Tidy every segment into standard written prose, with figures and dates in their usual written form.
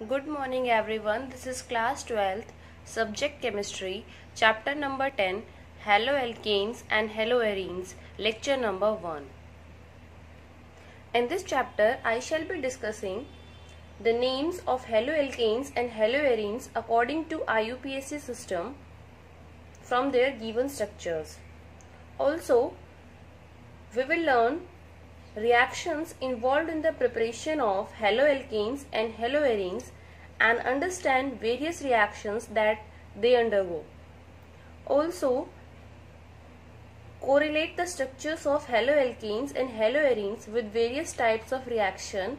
Good morning everyone. This is class 12th, subject chemistry, chapter number 10, haloalkanes and haloarenes, lecture number 1. In this chapter, I shall be discussing the names of haloalkanes and haloarenes according to IUPAC system from their given structures. Also, we will learn reactions involved in the preparation of haloalkanes and haloarenes and understand various reactions that they undergo. Also, correlate the structures of haloalkanes and haloarenes with various types of reaction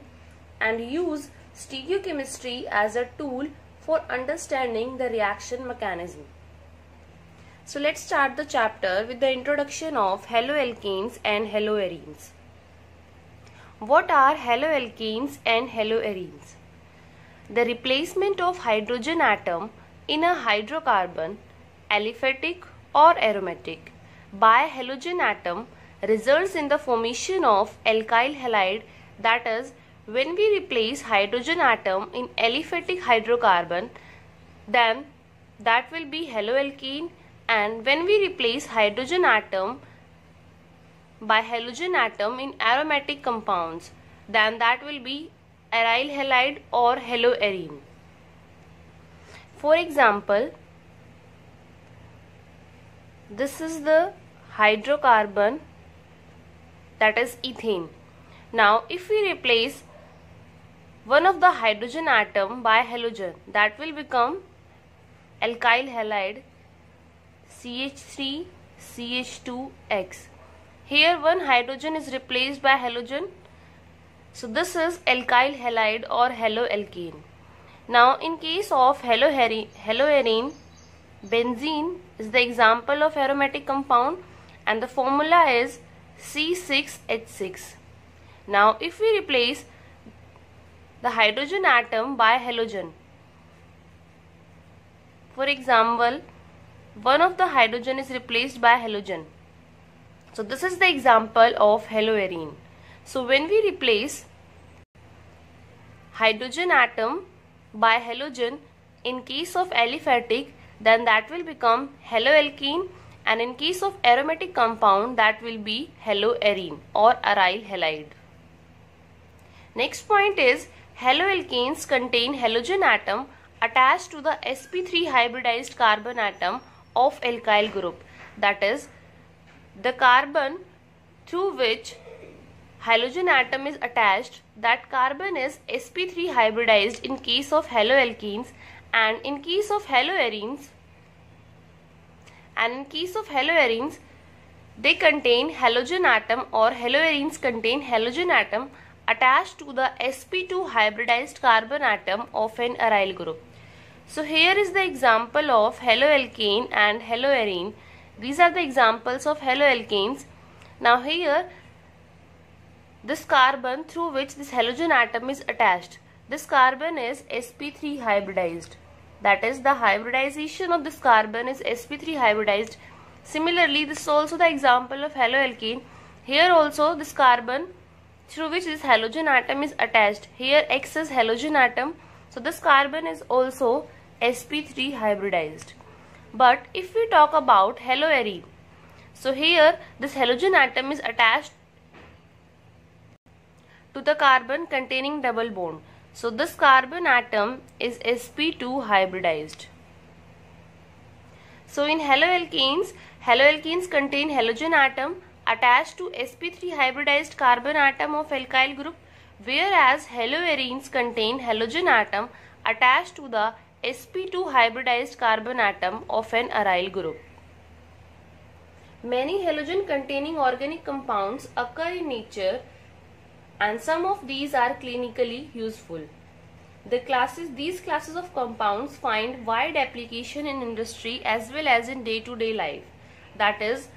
and use stereochemistry as a tool for understanding the reaction mechanism. So let's start the chapter with the introduction of haloalkanes and haloarenes. What are haloalkanes and haloarenes? The replacement of hydrogen atom in a hydrocarbon, aliphatic or aromatic, by halogen atom results in the formation of alkyl halide, that is, when we replace hydrogen atom in aliphatic hydrocarbon, then that will be haloalkane, and when we replace hydrogen atom by halogen atom in aromatic compounds, then that will be aryl halide or haloarene. For example, this is the hydrocarbon, that is ethane. Now if we replace one of the hydrogen atom by halogen, that will become alkyl halide CH3CH2X. Here one hydrogen is replaced by halogen. So this is alkyl halide or haloalkane. Now in case of haloarene, benzene is the example of aromatic compound and the formula is C6H6. Now if we replace the hydrogen atom by halogen, for example, one of the hydrogen is replaced by halogen. So this is the example of haloarene. So when we replace hydrogen atom by halogen in case of aliphatic, then that will become haloalkane, and in case of aromatic compound, that will be haloarene or aryl halide. Next point is haloalkanes contain halogen atom attached to the sp3 hybridized carbon atom of alkyl group, that is, the carbon through which halogen atom is attached, that carbon is sp3 hybridized in case of haloalkanes, and in case of haloarenes they contain halogen atom, or haloarenes contain halogen atom attached to the sp2 hybridized carbon atom of an aryl group. So here is the example of haloalkane and haloarene. These are the examples of haloalkanes. Now here, this carbon through which this halogen atom is attached, this carbon is sp3 hybridized. That is, the hybridization of this carbon is sp3 hybridized. Similarly, this is also the example of haloalkane. Here also this carbon through which this halogen atom is attached. Here X is halogen atom. So this carbon is also sp3 hybridized. But if we talk about haloarene, so here this halogen atom is attached to the carbon containing double bond. So this carbon atom is sp2 hybridized. So in haloalkanes contain halogen atom attached to sp3 hybridized carbon atom of alkyl group, whereas haloarenes contain halogen atom attached to the sp2 hybridized carbon atom of an aryl group. Many halogen containing organic compounds occur in nature, and some of these are clinically useful. These classes of compounds find wide application in industry as well as in day-to-day life. That is,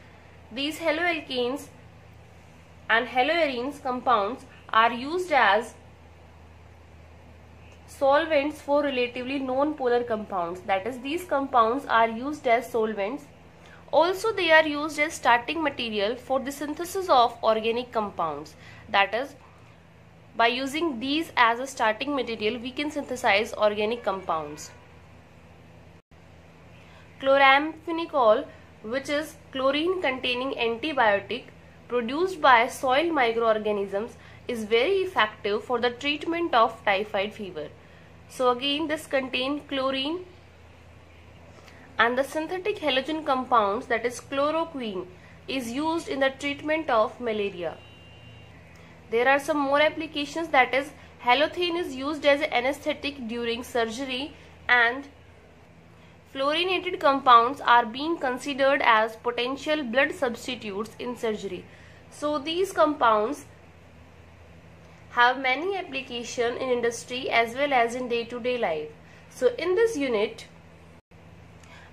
these haloalkanes and haloarenes compounds are used as solvents for relatively non-polar compounds. That is, these compounds are used as solvents. Also, they are used as starting material for the synthesis of organic compounds. That is, By using these as a starting material, we can synthesize organic compounds. Chloramphenicol, which is chlorine containing antibiotic produced by soil microorganisms, is very effective for the treatment of typhoid fever. So again, this contains chlorine, and the synthetic halogen compounds, that is chloroquine, is used in the treatment of malaria. There are some more applications, that is halothane is used as an anesthetic during surgery, and fluorinated compounds are being considered as potential blood substitutes in surgery. So these compounds have many applications in industry as well as in day-to-day life. So in this unit,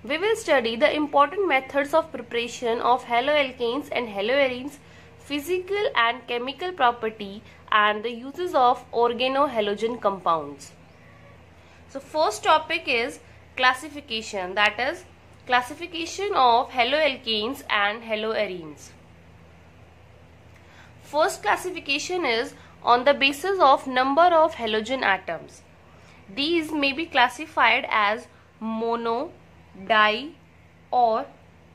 we will study the important methods of preparation of haloalkanes and haloarenes, physical and chemical property, and the uses of organohalogen compounds. So first topic is classification, that is classification of haloalkanes and haloarenes. First classification is on the basis of number of halogen atoms. These may be classified as mono, di or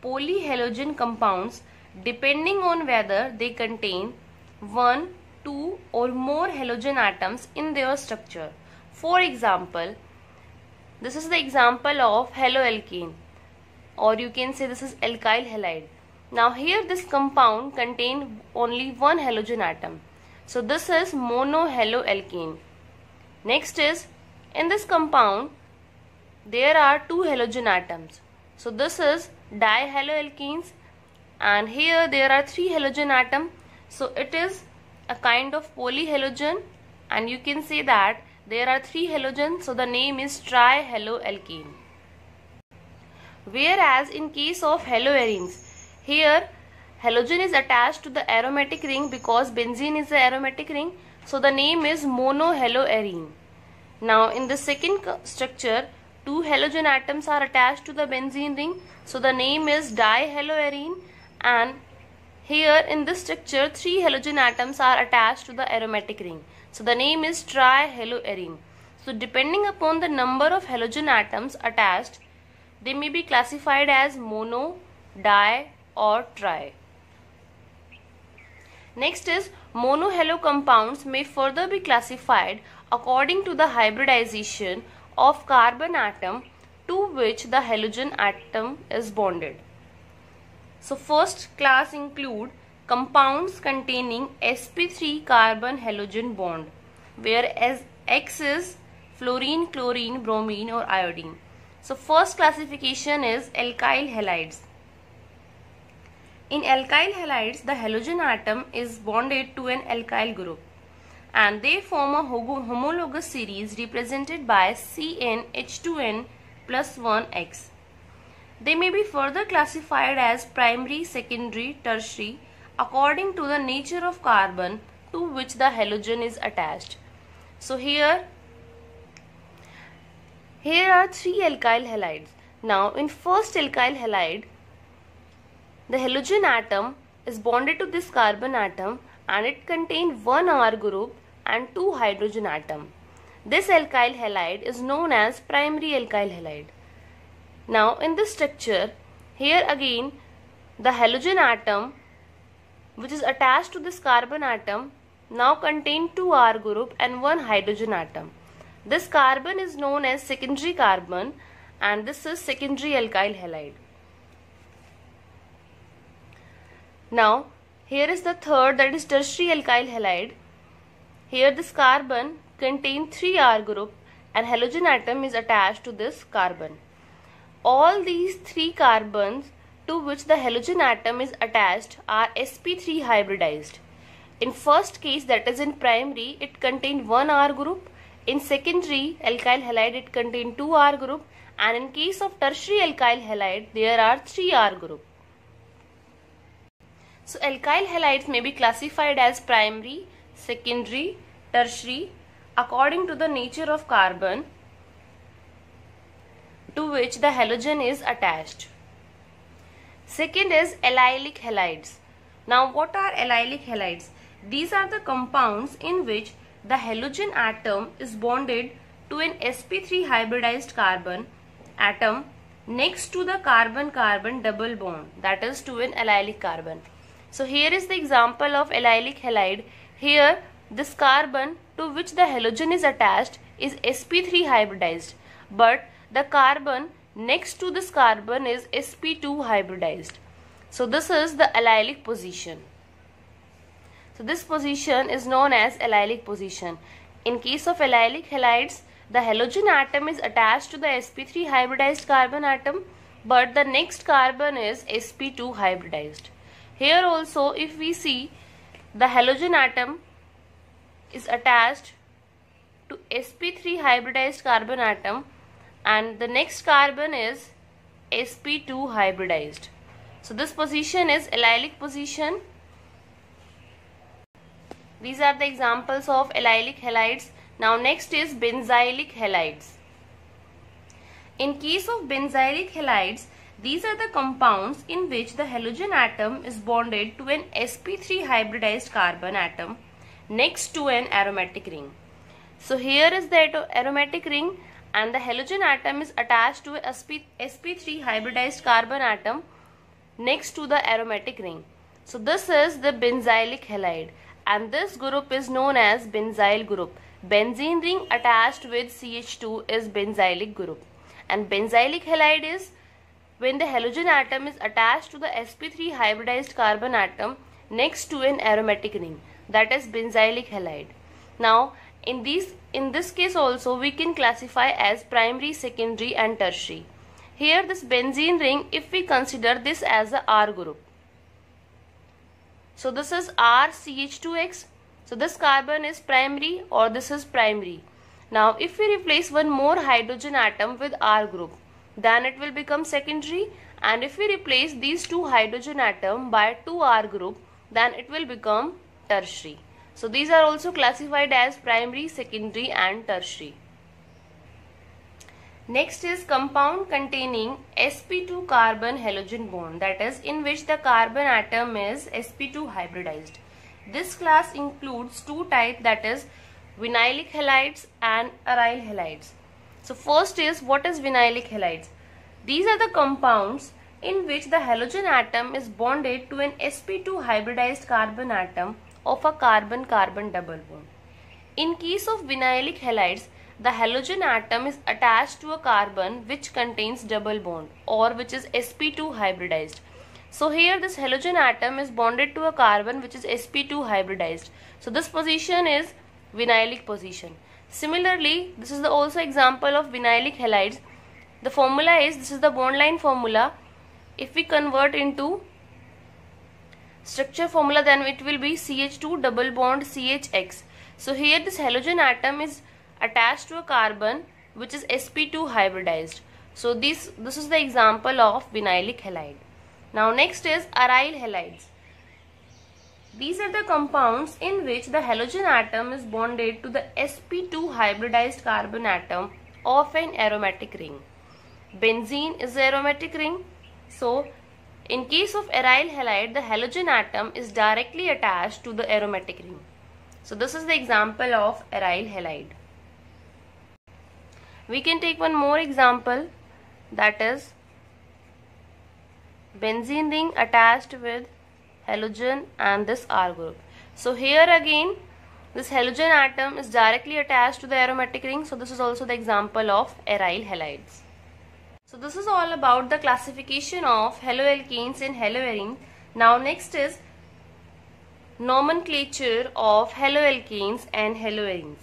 polyhalogen compounds depending on whether they contain 1, 2 or more halogen atoms in their structure. For example, this is the example of haloalkane, or you can say this is alkyl halide. Now here this compound contains only one halogen atom. So this is monohaloalkane. Next is, in this compound there are two halogen atoms. So this is dihaloalkanes, and here there are three halogen atoms. So it is a kind of polyhalogen, and you can say that there are three halogens, so the name is trihaloalkane. Whereas in case of haloarenes, here halogen is attached to the aromatic ring because benzene is the aromatic ring, so the name is monohaloarene. Now in the second structure, two halogen atoms are attached to the benzene ring, so the name is dihaloarene, and here in this structure three halogen atoms are attached to the aromatic ring, so the name is trihaloarene. So depending upon the number of halogen atoms attached, they may be classified as mono, di or tri. Next is, monohalo compounds may further be classified according to the hybridization of carbon atom to which the halogen atom is bonded. So first class include compounds containing sp3 carbon halogen bond, whereas X is fluorine, chlorine, bromine or iodine. So first classification is alkyl halides. In alkyl halides, the halogen atom is bonded to an alkyl group, and they form a homologous series represented by CnH2n plus 1x. They may be further classified as primary, secondary, tertiary according to the nature of carbon to which the halogen is attached. So here are three alkyl halides. Now in first alkyl halide, the halogen atom is bonded to this carbon atom and it contains one R group and two hydrogen atom. This alkyl halide is known as primary alkyl halide. Now in this structure, here again the halogen atom which is attached to this carbon atom now contain two R group and one hydrogen atom. This carbon is known as secondary carbon, and this is secondary alkyl halide. Now here is the third, that is tertiary alkyl halide. Here this carbon contains 3 R group and halogen atom is attached to this carbon. All these three carbons to which the halogen atom is attached are sp3 hybridized. In first case, that is in primary, it contains 1 R group. In secondary alkyl halide, it contains 2 R group, and in case of tertiary alkyl halide, there are 3 R group. So alkyl halides may be classified as primary, secondary, tertiary according to the nature of carbon to which the halogen is attached. Second is allylic halides. Now what are allylic halides? These are the compounds in which the halogen atom is bonded to an sp3 hybridized carbon atom next to the carbon-carbon double bond, that is to an allylic carbon. So here is the example of allylic halide. Here this carbon to which the halogen is attached is sp3 hybridized, but the carbon next to this carbon is sp2 hybridized. So this is the allylic position. So this position is known as allylic position. In case of allylic halides, the halogen atom is attached to the sp3 hybridized carbon atom, but the next carbon is sp2 hybridized. Here also, if we see, the halogen atom is attached to sp3 hybridized carbon atom and the next carbon is sp2 hybridized. So this position is allylic position. These are the examples of allylic halides. Now next is benzylic halides. In case of benzylic halides, these are the compounds in which the halogen atom is bonded to an sp3 hybridized carbon atom next to an aromatic ring. So here is the aromatic ring and the halogen atom is attached to a sp3 hybridized carbon atom next to the aromatic ring. So this is the benzylic halide and this group is known as benzyl group. Benzene ring attached with CH2 is benzylic group, and benzylic halide is when the halogen atom is attached to the sp3 hybridized carbon atom next to an aromatic ring, that is benzylic halide. Now in this case also we can classify as primary, secondary and tertiary. Here this benzene ring, if we consider this as a R group, so this is RCH2X, so this carbon is primary or this is primary. Now if we replace one more hydrogen atom with R group, then it will become secondary, and if we replace these two hydrogen atom by 2R group, then it will become tertiary. So these are also classified as primary, secondary and tertiary. Next is compound containing sp2 carbon halogen bond, that is in which the carbon atom is sp2 hybridized. This class includes two types, that is vinylic halides and aryl halides. So first is, what is vinylic halides? These are the compounds in which the halogen atom is bonded to an sp2 hybridized carbon atom of a carbon-carbon double bond. In case of vinylic halides, the halogen atom is attached to a carbon which contains double bond or which is sp2 hybridized. So here this halogen atom is bonded to a carbon which is sp2 hybridized. So this position is vinylic position. Similarly, this is the also example of vinylic halides. The formula is, this is the bond line formula. If we convert into structure formula, then it will be CH2 double bond CHX. So here this halogen atom is attached to a carbon which is sp2 hybridized. So this is the example of vinylic halide. Now next is aryl halides. These are the compounds in which the halogen atom is bonded to the sp2 hybridized carbon atom of an aromatic ring. Benzene is the aromatic ring. So in case of aryl halide, the halogen atom is directly attached to the aromatic ring. So this is the example of aryl halide. We can take one more example, that is benzene ring attached with halogen and this R group. So here again this halogen atom is directly attached to the aromatic ring. So this is also the example of aryl halides. So this is all about the classification of haloalkanes and haloarenes. Now next is nomenclature of haloalkanes and haloarenes.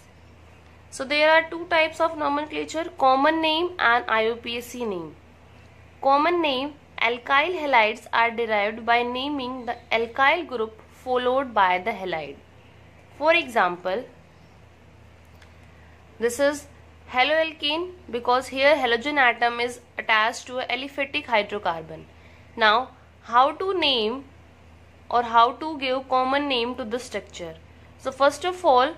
So there are two types of nomenclature, common name and IUPAC name. Common name: alkyl halides are derived by naming the alkyl group followed by the halide. For example, this is haloalkane because here halogen atom is attached to an aliphatic hydrocarbon. Now how to name or how to give common name to the structure? So first of all,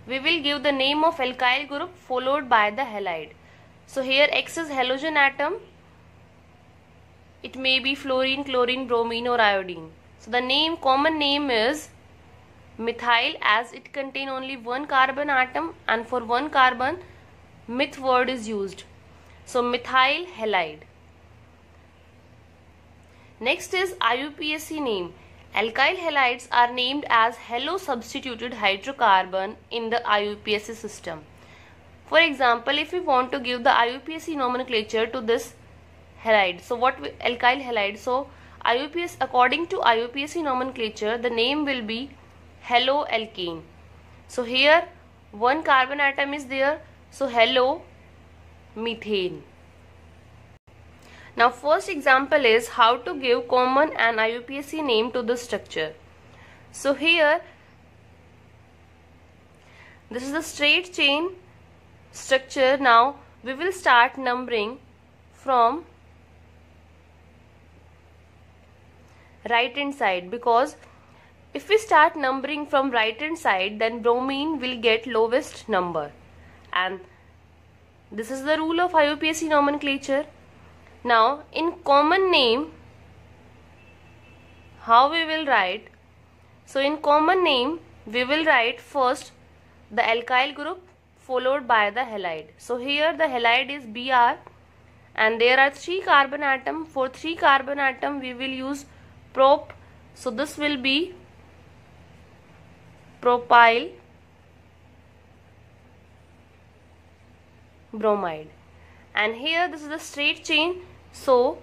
we will give the name of alkyl group followed by the halide. So here X is halogen atom. It may be fluorine, chlorine, bromine or iodine. So the name, common name is methyl as it contain only one carbon atom, and for one carbon meth word is used. So methyl halide. Next is IUPAC name. Alkyl halides are named as halo substituted hydrocarbon in the IUPAC system. For example, if we want to give the IUPAC nomenclature to this halide, so what alkyl halide, so IUPAC, according to IUPAC nomenclature, the name will be haloalkane. So here one carbon atom is there, so halo methane. Now first example is how to give common and IUPAC name to the structure. So here this is the straight chain structure. Now we will start numbering from right hand side, because if we start numbering from right hand side, then bromine will get lowest number, and this is the rule of IUPAC nomenclature. Now in common name, how we will write? So in common name we will write first the alkyl group followed by the halide. So here the halide is Br, and there are 3 carbon atom. For 3 carbon atom we will use prop, so this will be propyl bromide, and here this is the straight chain, so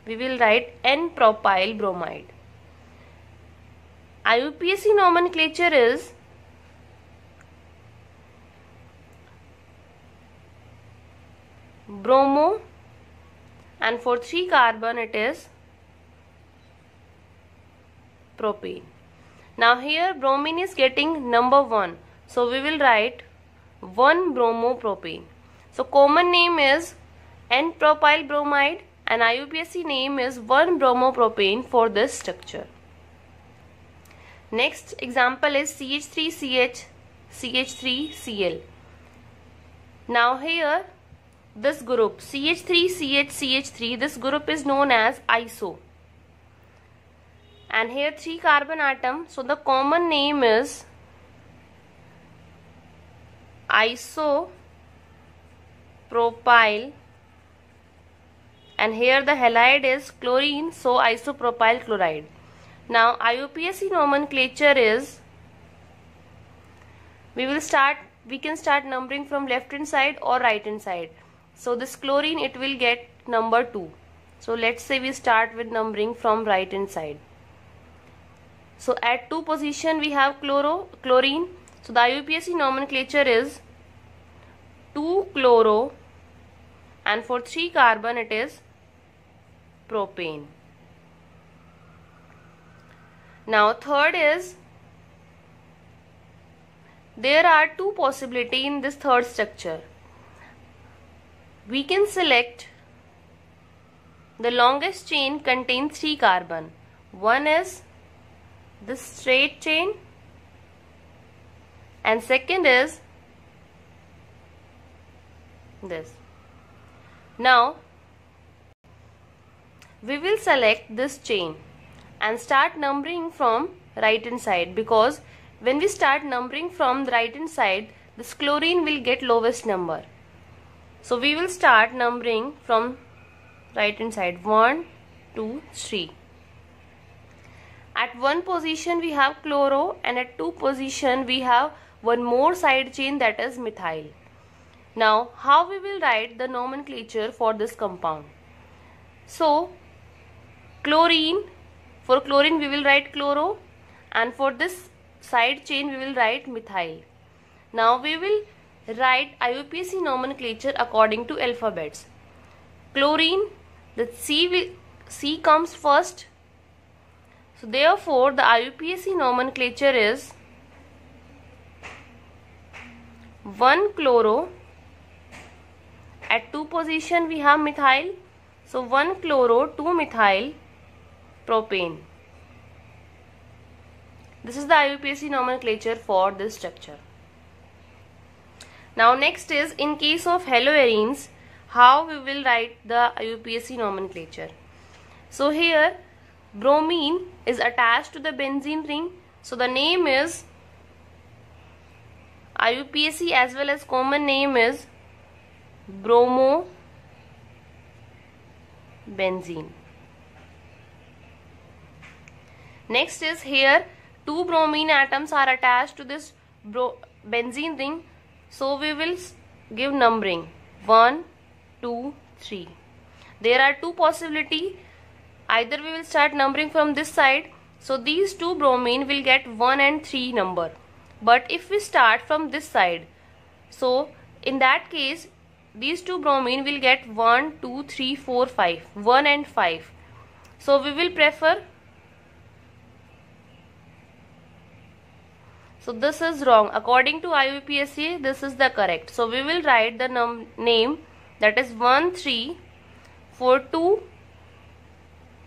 we will write N-propyl bromide. IUPAC nomenclature is bromo, and for 3 carbon it is propane. Now here bromine is getting number 1, so we will write 1 bromopropane. So common name is N-propyl bromide and IUPAC name is 1 bromopropane for this structure. Next example is CH3CH CH3Cl. Now here this group CH3CH CH3, this group is known as iso, and here 3 carbon atom, so the common name is isopropyl, and here the halide is chlorine, so isopropyl chloride. Now IUPAC nomenclature is, we can start numbering from left hand side or right hand side. So this chlorine, it will get number 2. So let's say we start with numbering from right hand side. So at 2 position we have chlorine. So the IUPAC nomenclature is 2-chloro, and for 3 carbon it is propane. Now third is, there are 2 possibilities in this third structure. We can select the longest chain contains 3 carbon. One is this straight chain, and second is this. Now we will select this chain and start numbering from right hand side, because when we start numbering from the right hand side, this chlorine will get lowest number. So we will start numbering from right hand side, 1, 2, 3. At 1 position we have chloro, and at 2 position we have one more side chain, that is methyl. Now how we will write the nomenclature for this compound? So chlorine, for chlorine we will write chloro, and for this side chain we will write methyl. Now we will write IUPAC nomenclature according to alphabets. Chlorine, the C comes first, so therefore the IUPAC nomenclature is 1-chloro. At 2 position we have methyl, so 1-chloro 2-methyl propane. This is the IUPAC nomenclature for this structure. Now next is, in case of haloarenes, how we will write the IUPAC nomenclature. So here bromine is attached to the benzene ring, So the name is IUPAC as well as common name is bromobenzene. Next is here two bromine atoms are attached to this benzene ring. So we will give numbering 1, 2, 3. There are two possibilities. Either we will start numbering from this side. So these two bromine will get 1 and 3 number. But if we start from this side, so in that case these two bromine will get 1, 2, 3, 4, 5. 1 and 5. So we will prefer. So this is wrong. According to IUPAC, this is the correct. So we will write the name, that is 1, 3. For 2,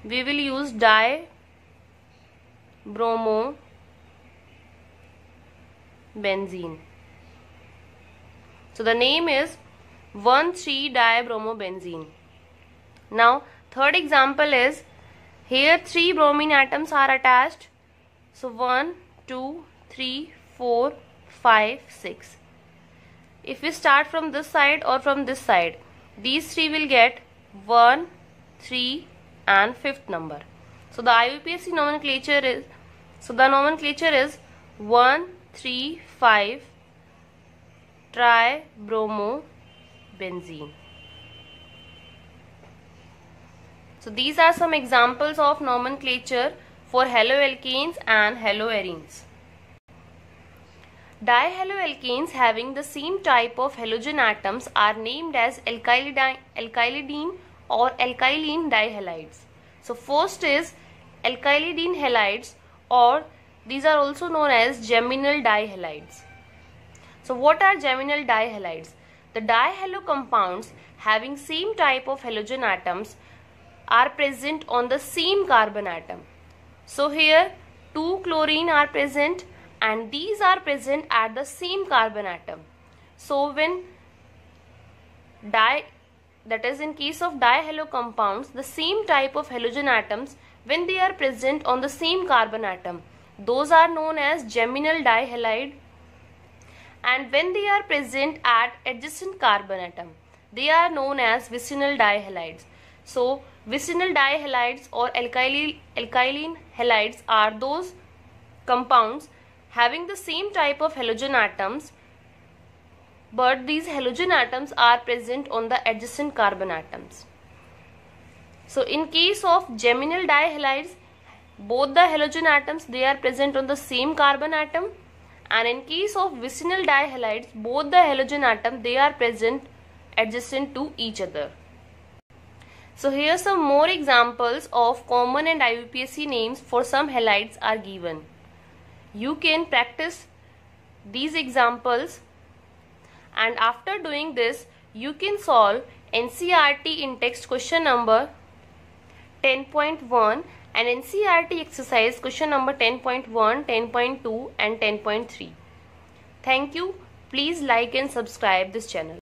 we will use dibromobenzene. So the name is 1,3-dibromobenzene. Now third example is, here 3 bromine atoms are attached. So 1, 2, 3, 4, 5, 6. If we start from this side or from this side, these 3 will get 1, 3 and 5th number. So the IUPAC nomenclature is, the nomenclature is 1, 3, 5 tribromobenzene. So these are some examples of nomenclature for haloalkanes and haloarenes. Dihaloalkanes having the same type of halogen atoms are named as alkylidene or alkylene dihalides. So first is alkylidene halides, or these are also known as geminal dihalides. So what are geminal dihalides? The dihalo compounds having same type of halogen atoms are present on the same carbon atom. So here 2 chlorine are present and these are present at the same carbon atom. So when that is in case of dihalo compounds, the same type of halogen atoms, when they are present on the same carbon atom, those are known as geminal dihalide. And when they are present at adjacent carbon atom, they are known as vicinal dihalides. So vicinal dihalides or alkylene halides are those compounds having the same type of halogen atoms, but these halogen atoms are present on the adjacent carbon atoms. So in case of geminal dihalides, both the halogen atoms, they are present on the same carbon atom, and in case of vicinal dihalides, both the halogen atoms, they are present adjacent to each other. So here some more examples of common and IUPAC names for some halides are given. You can practice these examples, and after doing this you can solve NCERT in text question number 10.1 and NCERT exercise question number 10.1, 10.2 and 10.3. Thank you. Please like and subscribe this channel.